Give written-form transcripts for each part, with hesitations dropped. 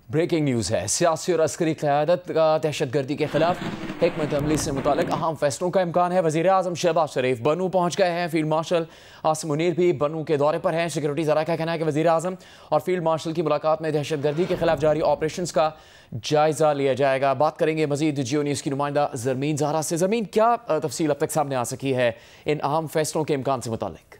Breaking news है। सियासी और अस्करी क़यादत का दहशत गर्दी के खिलाफ हिकमत अमली से मुतालिक अहम फैसलों का इम्कान है। वज़ीर आज़म शहबाज शरीफ बनू पहुँच गए हैं। फील्ड मार्शल आसिम मुनीर भी बनू के दौरे पर हैं। सिक्योरिटी ज़रा का कहना है कि वज़ीर आज़म और फील्ड मार्शल की मुलाकात में दहशत गर्दी के खिलाफ जारी ऑपरेशन का जायज़ा लिया जाएगा। बात करेंगे मज़ीद जियो न्यूज़ की नुमाइंदा ज़रमीन ज़हरा से। ज़रमीन, क्या तफसील अब तक सामने आ सकी है इन अहम फैसलों के इम्कान से मुतालिक?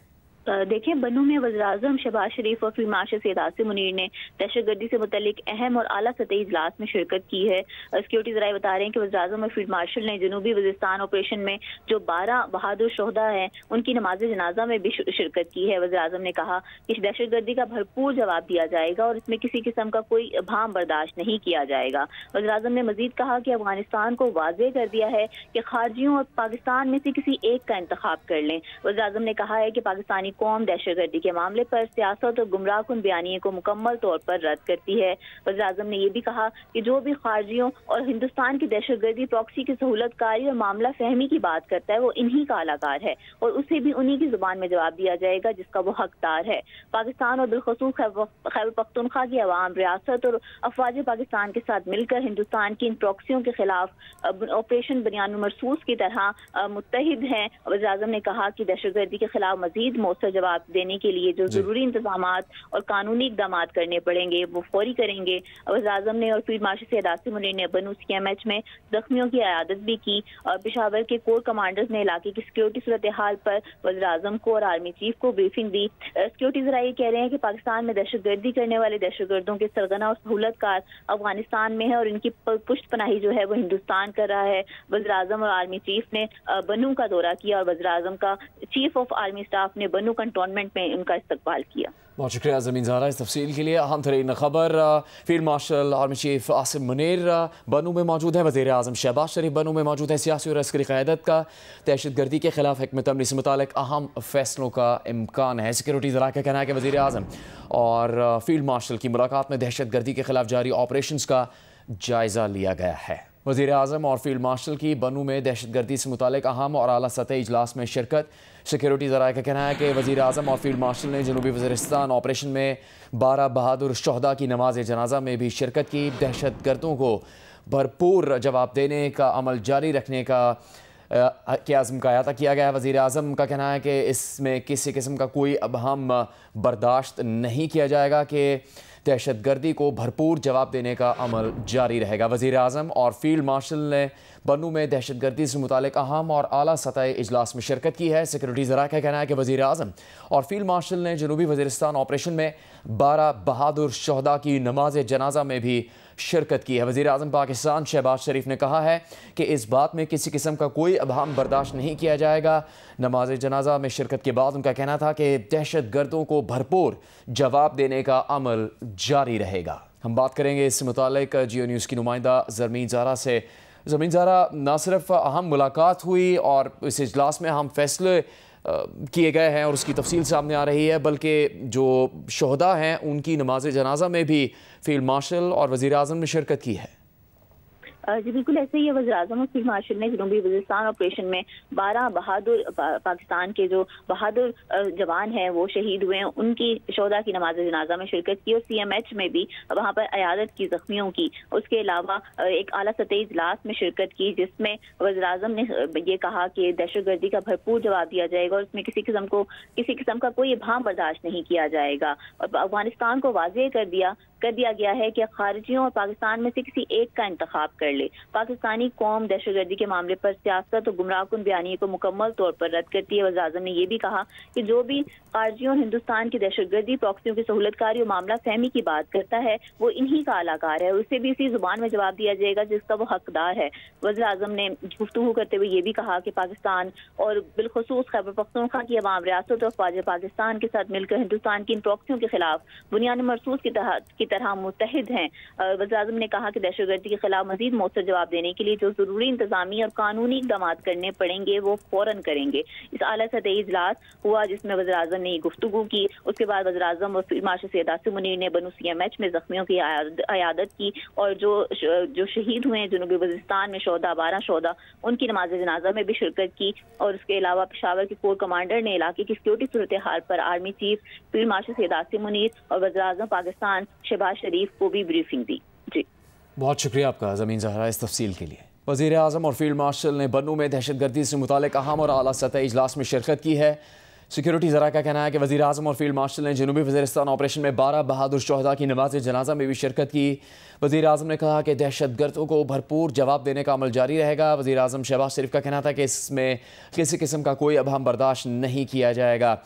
देखिए, बनू में वज़ीर-ए-आज़म शहबाज शरीफ और फील्ड मार्शल सैयद आसिम मुनीर ने दहशतगर्दी से मुतल्लिक अहम और आला सतही इजलास में शिरकत की है। सिक्योरिटी ज़राए बता रहे हैं कि वज़ीर-ए-आज़म और फील्ड मार्शल ने जनूबी वज़ीरिस्तान ऑपरेशन में जो 12 बहादुर शोहदा हैं उनकी नमाज जनाजा में भी शिरकत की है। वज़ीर-ए-आज़म ने कहा कि दहशतगर्दी का भरपूर जवाब दिया जाएगा और इसमें किसी किस्म का कोई भाम बर्दाश्त नहीं किया जाएगा। वज़ीर-ए-आज़म ने मजीद कहा कि अफगानिस्तान को वाज़ेह कर दिया है कि खारजियों और पाकिस्तान में से किसी एक का इंतखाब कर लें। वज़ीर-ए-आज़म ने कहा है कि पाकिस्तानी कौम दहशतगर्दी के मामले पर सियासत और गुमराहकुन बयानिए को मुकम्मल तौर पर रद्द करती है। वज़ीर-ए-आज़म ने यह भी कहा कि जो भी खारजियों और हिंदुस्तान की दहशतगर्दी प्रॉक्सी की सहूलतकारी और मामला फहमी की बात करता है वो इन्हीं का अलाकार है और उसे भी उन्हीं की जुबान में जवाब दिया जाएगा जिसका वो हकदार है। पाकिस्तान और बिलखसूस खैबर पख्तूनख्वा की अवाम, रियासत और अफवाज पाकिस्तान के साथ मिलकर हिंदुस्तान की इन प्रॉक्सियों के खिलाफ ऑपरेशन बनियान मरसूस की तरह मुत्तहिद हैं। वज़ीर-ए-आज़म ने कहा कि दहशतगर्दी के खिलाफ मजीद मौसर जवाब देने के लिए जो जरूरी इंतजाम और कानूनी इकदाम करने पड़ेंगे वो फौरी करेंगे। वज़ीर-ए-आज़म ने और फील्ड मार्शल सैयद आसिम मुनीर ने बनू CMH में जख्मियों की अयादत भी की और पेशावर के कोर कमांडर्स ने इलाके की सिक्योरिटी सूरत हाल पर वज़ीर-ए-आज़म को और आर्मी चीफ को ब्रीफिंग दी। सिक्योरिटी जरा ये कह रहे हैं कि पाकिस्तान में दहशतगर्दी करने वाले दहशतगर्दों के सरगना और सहूलतकार अफगानिस्तान में है और इनकी पुष्ट पनाही जो है वो हिंदुस्तान कर रहा है। वज़ीर-ए-आज़म और आर्मी चीफ ने बनू का दौरा किया और वज़ीर-ए-आज़म का चीफ ऑफ आर्मी स्टाफ ने बनू कंटोनमेंट में उनका इस्तकबाल किया। बहुत शुक्रिया ज़मीन ज़हरा इस तफसील के लिए। अहम तरीन खबर, field marshal army chief Asim Munir बनू में मौजूद है। वज़ीर आज़म शहबाज शरीफ बनू में मौजूद है। सियासी और अस्करी क़यादत का दहशत गर्दी के खिलाफ हिकमत अमली से मुतालिक अहम फैसलों का इम्कान है। सिक्योरिटी ज़रा का कहना है कि वज़ीर आज़म और फील्ड मार्शल की मुलाकात में दहशत गर्दी के खिलाफ जारी ऑपरेशन का जायज़ा लिया गया है। वज़ीर आज़म और फील्ड मार्शल की बनू में दहशत गर्दी से मुतालिक अहम और आला सतही इजलास में शिरकत। सिक्योरिटी ज़राए का कहना है कि वज़ीर आज़म और फील्ड मार्शल ने जनूबी वज़ीरिस्तान ऑपरेशन में 12 बहादुर शोहदा की नमाज जनाजा में भी शिरकत की। दहशत गर्दों को भरपूर जवाब देने का अमल जारी रखने का आज़म का अता किया गया है। वज़ीर आज़म का कहना है कि इसमें किसी किस्म का कोई अबहम बर्दाश्त नहीं किया जाएगा कि दहशत गर्दी को भरपूर जवाब देने का अमल जारी रहेगा। वज़ीर आज़म और फील्ड मार्शल ने बनू में दहशत गर्दी से मुतालिक अहम और आला सतह इजलास में शिरकत की है। सिक्योरिटी ज़रा का कहना है कि वज़ीर आज़म और फील्ड मार्शल ने जनूबी वज़ीरिस्तान ऑपरेशन में 12 बहादुर शोहदा की नमाज जनाजा में भी शिरकत की है। वज़ीर आज़म पाकिस्तान शहबाज शरीफ ने कहा है कि इस बात में किसी किस्म का कोई अबहम बर्दाश्त नहीं किया जाएगा। नमाज जनाजा में शिरकत के बाद उनका कहना था कि दहशत गर्दों को भरपूर जवाब देने का अमल जारी रहेगा। हम बात करेंगे इससे मुतालिक जियो न्यूज़ की नुमाइंदा ज़रमीन ज़हरा से। ज़मीन ज़हरा, न सिर्फ अहम मुलाकात हुई और इस इजलास में अहम फैसले किए गए हैं और उसकी तफसील सामने आ रही है, बल्कि जो शोहदा हैं उनकी नमाज जनाजा में भी फील्ड मार्शल और वज़ीर आज़म ने शिरकत की है। जी बिल्कुल ऐसे ही है। वज़ीर-ए-आज़म और फील्ड मार्शल ने जनूबी वज़ीरिस्तान ऑपरेशन में 12 बहादुर पाकिस्तान के जो बहादुर जवान हैं वो शहीद हुए हैं, उनकी शोहदा की नमाज जनाजा में शिरकत की और CMH में भी वहाँ पर अयादत की जख्मियों की। उसके अलावा एक आला सतही इजलास में शिरकत की जिसमें वज़ीर-ए-आज़म ने ये कहा कि दहशतगर्दी का भरपूर जवाब दिया जाएगा और इसमें किसी किस्म का कोई भाम बर्दाश्त नहीं किया जाएगा। और अफगानिस्तान को वाज़ेह कर दिया गया है कि खारजियों और पाकिस्तान में से किसी एक का इंतखाब कर ले। पाकिस्तानी कौम दहशतगर्दी के मामले पर सियासत और गुमराहकुन बयानिए को मुकम्मल तौर पर रद्द करती है। वज़ीर-ए-आज़म ने यह भी कहा कि जो भी खारजियों और हिंदुस्तान की दहशतगर्दी प्रॉक्सियों की सहूलतकारी और मामला फहमी की बात करता है वो इन्हीं का अलाकार है, उसे भी इसी जुबान में जवाब दिया जाएगा जिसका वो हकदार है। वज़ीर-ए-आज़म ने गुफ्तगू करते हुए ये भी कहा कि पाकिस्तान और बिलखसूस खैबर पख्तूनख्वा की अवाम, रियासत और अफवाज पाकिस्तान के साथ मिलकर हिंदुस्तान की इन प्रॉक्सियों के खिलाफ बुनियान मरसूस की तरह मुत्तहिद हैं। वज़ीर-ए-आज़म ने कहा कि दहशतगर्दी के खिलाफ मजीद मौसर जवाब देने के लिए जो जरूरी इंतजामी और कानूनी इकदाम करने पड़ेंगे वो फौरन करेंगे। इस आला सतही इजलास हुआ जिसमें वज़ीर-ए-आज़म ने गुफ्तगू की। उसके बाद वज़ीर-ए-आज़म और फील्ड मार्शल सैयद आसिम मुनीर ने बनू CMH में जख्मियों की अयादत की और जो शहीद हुए हैं जनूबी वज़ीरिस्तान में 12 शोहदा उनकी नमाज जनाजा में भी शिरकत की। और उसके अलावा पेशावर के कोर कमांडर ने इलाके की सिक्योरिटी सूरत हाल पर army chief field marshal Syed Asim Munir और वज़ीर-ए-आज़म पाकिस्तान शहबाज शरीफ को भी ब्रीफिंग दी। बहुत शुक्रिया आपका ज़मीन ज़हरा इस तफसील के लिए। वज़ीर आज़म और फील्ड मार्शल ने बन्नू में दहशत गर्दी से मुतालिक अहम और आला सतह इजलास में शिरकत की है। सिक्योरिटी ज़रा का कहना है कि वज़ीर आज़म और फील्ड मार्शल ने जनूबी वज़ीरिस्तान ऑपरेशन में 12 बहादुर शहदा की नमाज जनाजा में भी शिरकत की। वज़ीर आज़म ने कहा कि दहशत गर्दों को भरपूर जवाब देने का अमल जारी रहेगा। वज़ीर आज़म शहबाज शरीफ का कहना था कि इसमें किसी किस्म का कोई अबहम बर्दाश्त नहीं किया जाएगा।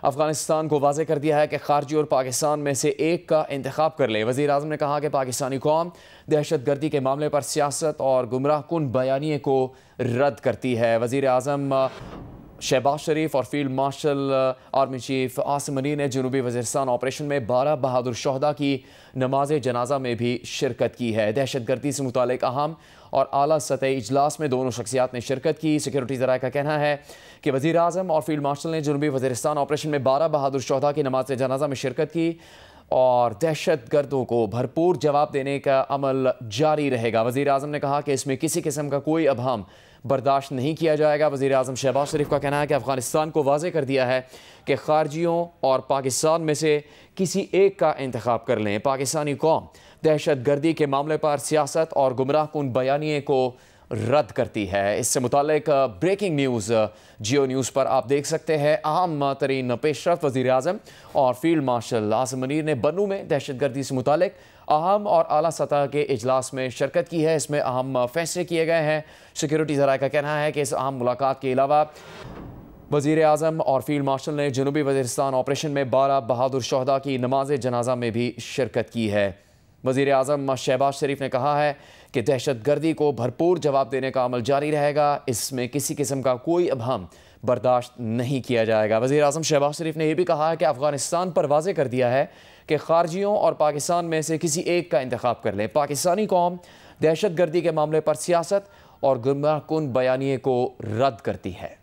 अफगानिस्तान को वाज़ेह कर दिया है कि खारजी और पाकिस्तान में से एक का इंतखाब कर ले। वज़ीर आज़म ने कहा कि पाकिस्तानी कौम दहशत गर्दी के मामले पर सियासत और गुमराह कुन बयानिए को रद्द करती है। वज़ीर आज़म शहबाज शरीफ और field marshal army chief Asim Munir ने जनूबी वज़ीरिस्तान ऑपरेशन में 12 बहादुर शहदा की नमाज जनाजा में भी शिरकत की है। दहशत गर्दी से मुतालिक अहम और आला सतह इजलास में दोनों शख्सियात ने शिरकत की। सिक्योरिटी ज़राए का कहना है कि वज़ीर आज़म और फील्ड मार्शल ने जनूबी वज़ीरिस्तान ऑपरेशन में 12 बहादुर शहदा की नमाज जनाजा में शिरकत की और दहशत गर्दों को भरपूर जवाब देने का अमल जारी रहेगा। वज़ीर आज़म ने कहा कि इसमें किसी किस्म का कोई अबहम बर्दाश्त नहीं किया जाएगा। वज़ीर आज़म शहबाज शरीफ का कहना है कि अफ़गानिस्तान को वाज़ेह कर दिया है कि खारजियों और पाकिस्तान में से किसी एक का इंतखाब कर लें। पाकिस्तानी कौम दहशत गर्दी के मामले पर सियासत और गुमराह कुन बयानिए को रद्द करती है। इससे मुतालिक ब्रेकिंग न्यूज़ जियो न्यूज़ पर आप देख सकते हैं। अहम तरीन पेशरफ वज़ीर आज़म और फील्ड मार्शल आसिम मनीर ने बन्नू में दहशत गर्दी से मुतालिक अहम और आला सतह के इजलास में शिरकत की है। इसमें अहम फैसले किए गए हैं। सिक्योरिटी ज़राए का कहना है कि इस अहम मुलाकात के अलावा वज़ीर आज़म और फील्ड मार्शल ने जनूबी वज़ीरिस्तान ऑपरेशन में 12 बहादुर शहदा की नमाज जनाजा में भी शिरकत की है। वज़ीर आज़म शहबाज शरीफ ने कहा है कि दहशत गर्दी को भरपूर जवाब देने का अमल जारी रहेगा। इसमें किसी किस्म का कोई अबहम बर्दाश्त नहीं किया जाएगा। वज़ीर आज़म शहबाज शरीफ ने यह भी कहा है कि अफ़गानिस्तान पर वाज़ेह कर दिया है कि खारजियों और पाकिस्तान में से किसी एक का इंतखाब कर लें। पाकिस्तानी कौम दहशत गर्दी के मामले पर सियासत और गुमराह कुन बयानिए को रद्द करती है।